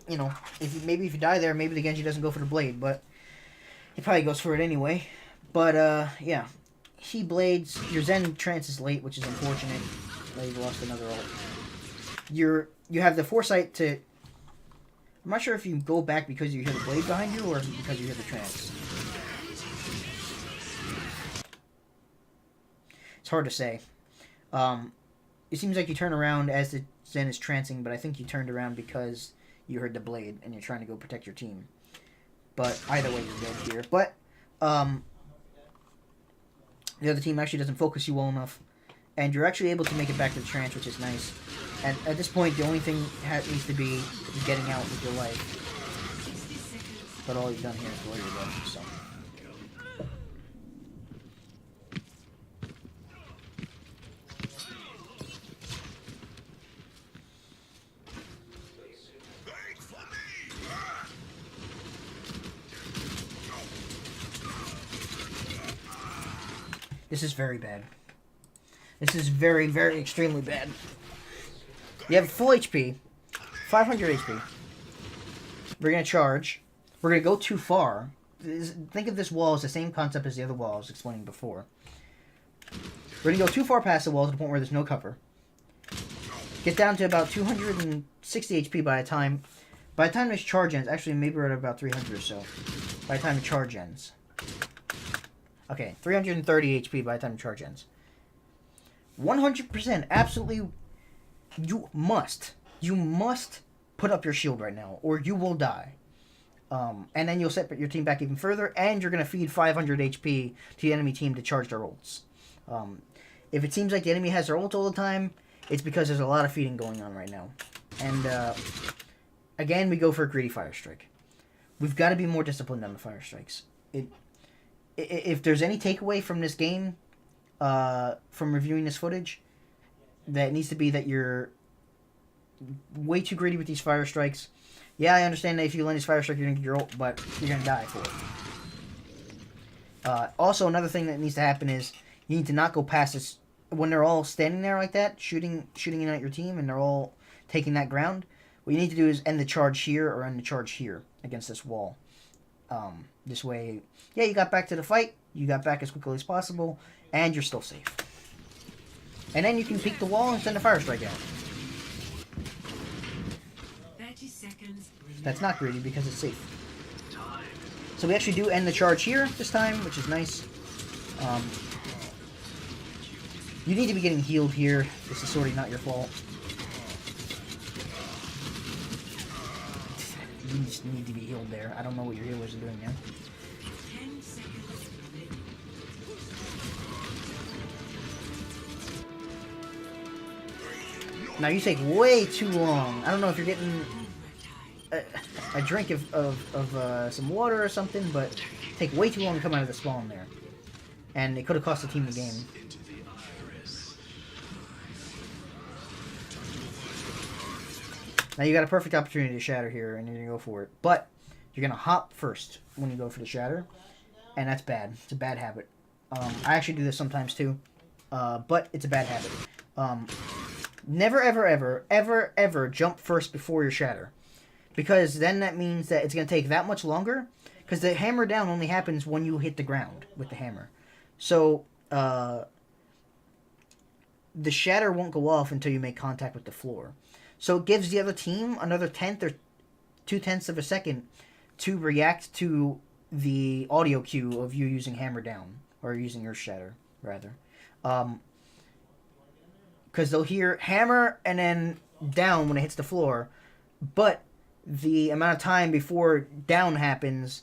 [SPEAKER 1] You know, maybe if you die there, maybe the Genji doesn't go for the blade, but he probably goes for it anyway. But yeah, he blades. Your Zen trance is late, which is unfortunate. Now you've lost another ult. You have the foresight to. I'm not sure if you go back because you hear the blade behind you or because you hear the trance. It's hard to say. It seems like you turn around as the Zen is trancing, but I think you turned around because you heard the blade and you're trying to go protect your team. But either way, you're dead here. But the other team actually doesn't focus you well enough, and you're actually able to make it back to the trance, which is nice. And at this point, the only thing needs to be getting out with your life. But all you've done here is blow your life, so. This is very bad. This is very, very extremely bad. You have full HP, 500 HP. We're going to charge. We're going to go too far. Think of this wall as the same concept as the other wall I was explaining before. We're going to go too far past the wall to the point where there's no cover. Get down to about 260 HP by the time this charge ends. Actually, maybe we're at about 300 or so. By the time the charge ends. Okay, 330 HP by the time the charge ends. 100%, absolutely, you must put up your shield right now, or you will die. And then you'll set your team back even further, and you're going to feed 500 HP to the enemy team to charge their ults. If it seems like the enemy has their ult all the time, it's because there's a lot of feeding going on right now. And, again, we go for a greedy Fire Strike. We've got to be more disciplined on the Fire Strikes. If there's any takeaway from this game, from reviewing this footage, that needs to be that you're way too greedy with these Fire Strikes. Yeah, I understand that if you land this Fire Strike, you're going to get your ult, but you're going to die for it. Also, another thing that needs to happen is you need to not go past this. When they're all standing there like that, shooting in at your team, and they're all taking that ground, what you need to do is end the charge here or end the charge here against this wall. This way, yeah, you got back to the fight, you got back as quickly as possible, and you're still safe. And then you can peek the wall and send a Fire Strike out.
[SPEAKER 2] 30 seconds.
[SPEAKER 1] That's not greedy because it's safe. So we actually do end the charge here this time, which is nice. You need to be getting healed here. This is sort of not your fault. You just need to be healed there. I don't know what your healers are doing now.
[SPEAKER 2] 10 seconds.
[SPEAKER 1] Now you take way too long. I don't know if you're getting a drink of some water or something, but take way too long to come out of the spawn there. And it could have cost the team the game. Now you got a perfect opportunity to shatter here, and you're going to go for it. But you're going to hop first when you go for the shatter, and that's bad. It's a bad habit. I actually do this sometimes too, but it's a bad habit. Never, ever, ever, ever, ever jump first before your shatter. Because then that means that it's going to take that much longer, because the hammer down only happens when you hit the ground with the hammer. So, the shatter won't go off until you make contact with the floor. So it gives the other team another 1/10 or 2/10 of a second to react to the audio cue of you using hammer down, or using your shatter, rather. Because they'll hear hammer and then down when it hits the floor, but the amount of time before down happens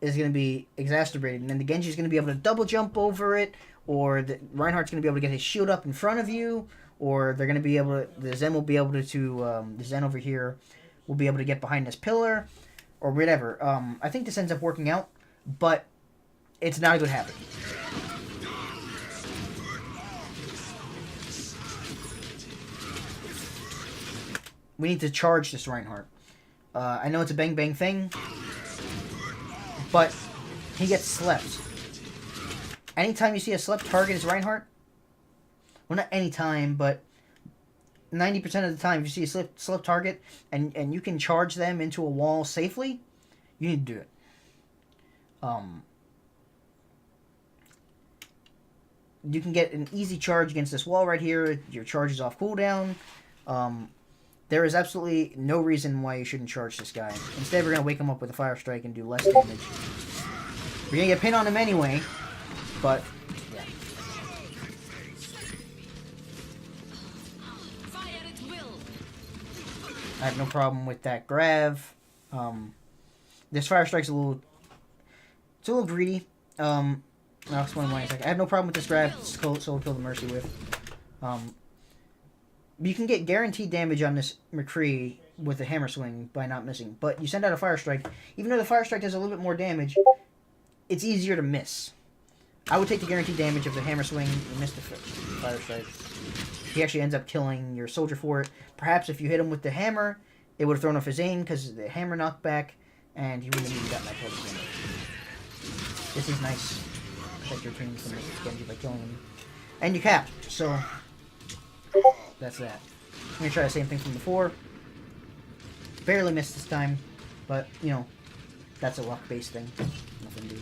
[SPEAKER 1] is going to be exacerbated, and then the Genji's going to be able to double jump over it, or the Reinhardt's going to be able to get his shield up in front of you, or they're going to be able to, the Zen will be able to the Zen over here will be able to get behind this pillar, or whatever. I think this ends up working out, but it's not a good habit. We need to charge this Reinhardt. I know it's a bang bang thing, but he gets slept. Anytime you see a slept target as Reinhardt, well, not anytime, but 90% of the time, if you see a slept target and you can charge them into a wall safely, you need to do it. You can get an easy charge against this wall right here. Your charge is off cooldown. There is absolutely no reason why you shouldn't charge this guy. Instead, we're going to wake him up with a Fire Strike and do less damage. We're going to get pinned on him anyway, but yeah. I have no problem with that grab. This Fire Strike's a little greedy. I'll explain why in a second. I have no problem with this grab. Solo Kill the Mercy with. You can get guaranteed damage on this McCree with a hammer swing by not missing, but you send out a Fire Strike. Even though the Fire Strike does a little bit more damage, it's easier to miss. I would take the guaranteed damage of the hammer swing. You missed the Fire Strike. He actually ends up killing your soldier for it. Perhaps if you hit him with the hammer, it would have thrown off his aim because the hammer knocked back, and he wouldn't have even gotten that close damage. This is nice. Protect your team from Genji by killing him. And you cap, so that's that. I'm going to try the same thing from before. Barely missed this time, but, you know, that's a luck-based thing. Nothing to do.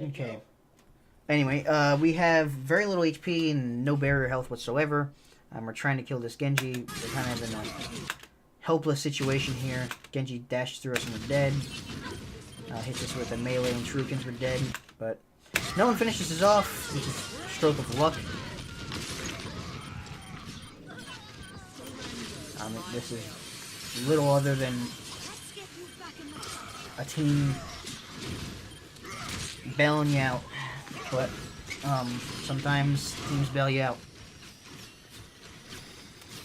[SPEAKER 1] Okay. Anyway, we have very little HP and no barrier health whatsoever. We're trying to kill this Genji. We're kind of in a helpless situation here. Genji dashes through us and we're dead. Hits us with a melee and shurikens, we're dead. But no one finishes us off, which is a stroke of luck. This is little other than a team bailing you out, but sometimes teams bail you out.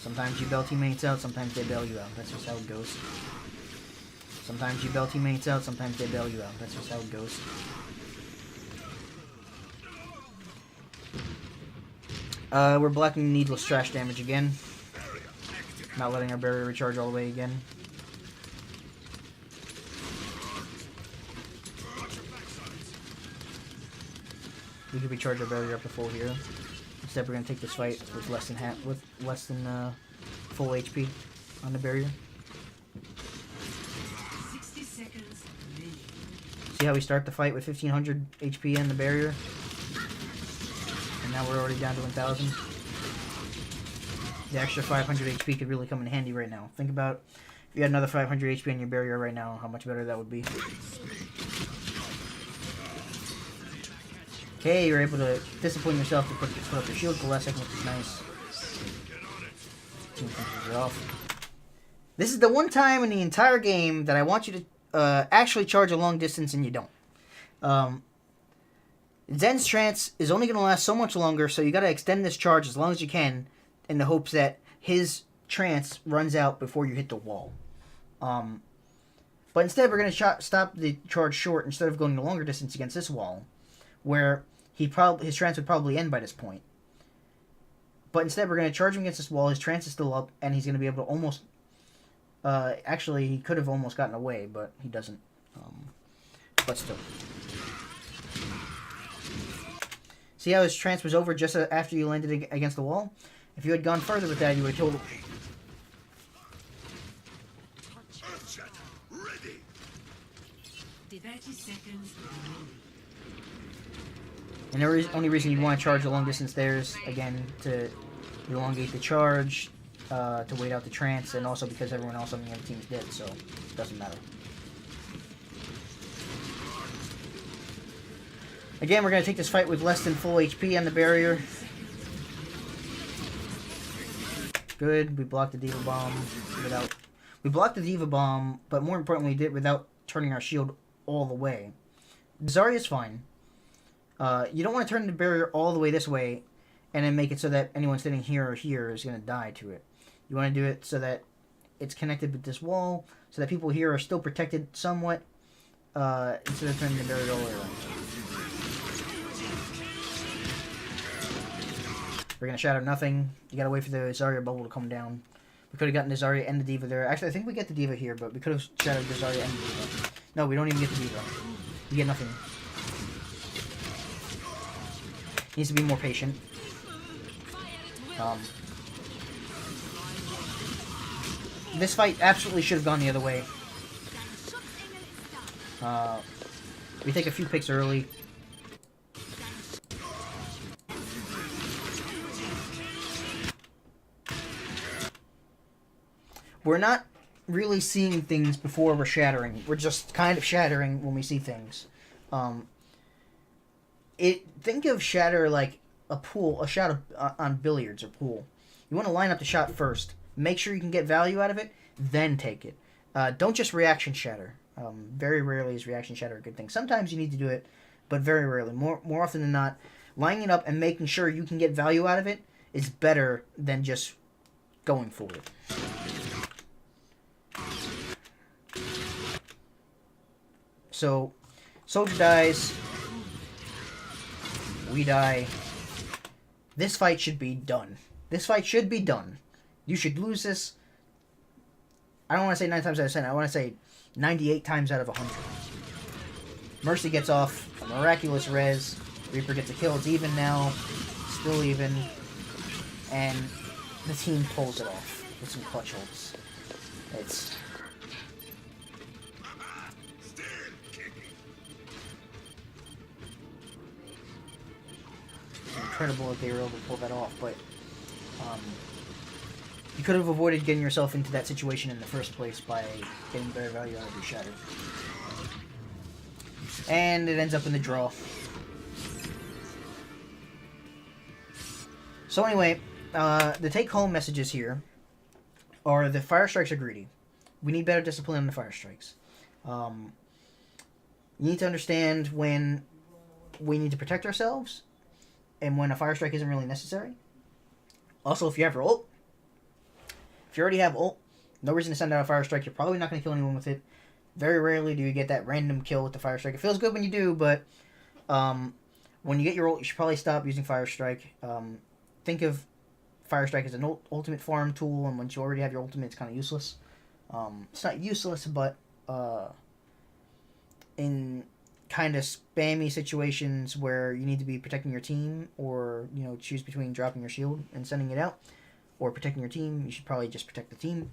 [SPEAKER 1] Sometimes you bail teammates out, sometimes they bail you out. That's just how it goes. Sometimes you bail teammates out, sometimes they bail you out. That's just how it goes. We're blocking needless trash damage again. Not letting our barrier recharge all the way again. we could recharge our barrier up to full here. Instead, we're gonna take this fight with less than full HP on the barrier.
[SPEAKER 2] 60 seconds.
[SPEAKER 1] See how we start the fight with 1500 HP in the barrier, and now we're already down to 1000. The extra 500 HP could really come in handy right now. Think about if you had another 500 HP in your barrier right now, how much better that would be. Okay, you're able to discipline yourself to put up your shield for less second, which is nice. This is the one time in the entire game that I want you to actually charge a long distance, and you don't. Zen's trance is only going to last so much longer, so you got to extend this charge as long as you can, in the hopes that his trance runs out before you hit the wall. But instead, we're going to stop the charge short instead of going a longer distance against this wall, where his trance would probably end by this point. But instead, we're going to charge him against this wall. His trance is still up, and he's going to be able to almost... actually, he could have almost gotten away, but he doesn't. But still. See how his trance was over just after you landed against the wall? If you had gone further with that, you would have killed him.
[SPEAKER 2] Ready. 30 seconds.
[SPEAKER 1] And the only reason you want to charge the long distance there is, again, to elongate the charge, to wait out the trance, and also because everyone else on the other team is dead, so it doesn't matter. Again, we're going to take this fight with less than full HP on the barrier. Good, we blocked the Diva Bomb without... We blocked the Diva Bomb, but more importantly, we did it without turning our shield all the way. Zarya's fine. You don't want to turn the barrier all the way this way and then make it so that anyone sitting here or here is going to die to it. You want to do it so that it's connected with this wall, so that people here are still protected somewhat, instead of turning the barrier all the way around. We're going to shatter nothing. You got to wait for the Zarya bubble to come down. We could have gotten the Zarya and the Diva there. Actually, I think we get the Diva here, but we could have shattered the Zarya and the Diva. No, we don't even get the Diva. You get nothing. Needs to be more patient. This fight absolutely should have gone the other way. We take a few picks early. We're not really seeing things before we're shattering. We're just kind of shattering when we see things. Think of shatter like a pool, a shot on billiards or pool. You want to line up the shot first. Make sure you can get value out of it, then take it. Don't just reaction shatter. Very rarely is reaction shatter a good thing. Sometimes you need to do it, but very rarely. More often than not, lining it up and making sure you can get value out of it is better than just going for it. So, soldier dies. We die. This fight should be done. This fight should be done. You should lose this. I don't want to say 9 times out of 10. I want to say 98 times out of 100. Mercy gets off a miraculous res. Reaper gets a kill. It's even now. Still even. And the team pulls it off with some clutch holds. It's... incredible that they were able to pull that off, but you could have avoided getting yourself into that situation in the first place by getting better value out of your shatter. And it ends up in the draw. So anyway, the take-home messages here are the fire strikes are greedy. We need better discipline on the fire strikes. You need to understand when we need to protect ourselves and when a fire strike isn't really necessary. Also, if you have your ult, if you already have ult, no reason to send out a fire strike. You're probably not going to kill anyone with it. Very rarely do you get that random kill with the fire strike. It feels good when you do, but when you get your ult, you should probably stop using fire strike. Think of fire strike as an ultimate farm tool, and once you already have your ultimate, it's kind of useless. It's not useless, but in kind of spammy situations where you need to be protecting your team, or choose between dropping your shield and sending it out, or protecting your team, you should probably just protect the team.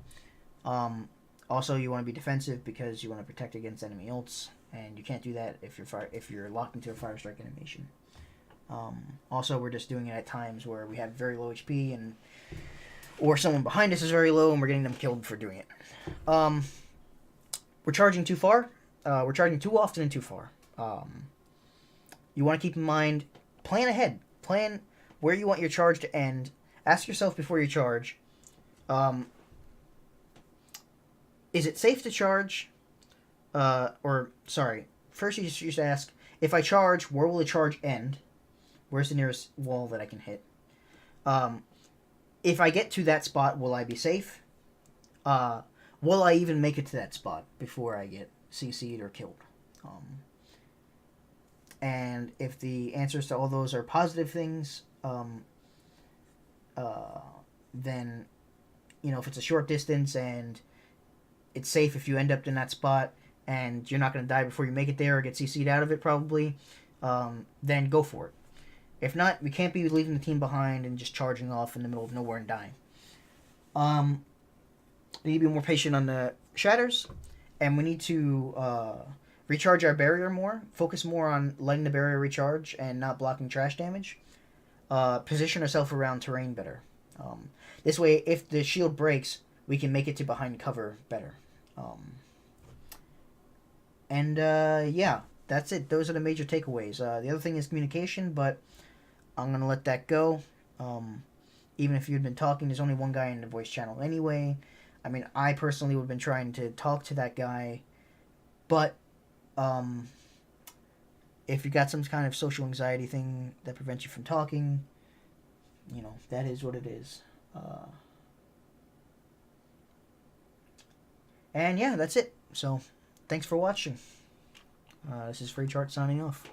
[SPEAKER 1] Also, you want to be defensive because you want to protect against enemy ults, and you can't do that if you're locked into a fire strike animation. Also, we're just doing it at times where we have very low HP, or someone behind us is very low, and we're getting them killed for doing it. We're charging too far. We're charging too often and too far. You want to keep in mind, plan ahead. Plan where you want your charge to end. Ask yourself before you charge, is it safe to charge? First you should ask, if I charge, where will the charge end? Where's the nearest wall that I can hit? If I get to that spot, will I be safe? Will I even make it to that spot before I get CC'd or killed? And if the answers to all those are positive things, then, if it's a short distance and it's safe if you end up in that spot and you're not going to die before you make it there or get CC'd out of it probably, then go for it. If not, we can't be leaving the team behind and just charging off in the middle of nowhere and dying. We need to be more patient on the shatters, and we need to recharge our barrier more, focus more on letting the barrier recharge and not blocking trash damage. Position ourselves around terrain better. This way, if the shield breaks, we can make it to behind cover better. Yeah, that's it. Those are the major takeaways. The other thing is communication, but I'm going to let that go. Even if you'd been talking, there's only one guy in the voice channel anyway. I mean, I personally would have been trying to talk to that guy, but if you got some kind of social anxiety thing that prevents you from talking, that is what it is. And yeah, that's it. So, thanks for watching. This is Fragehardt signing off.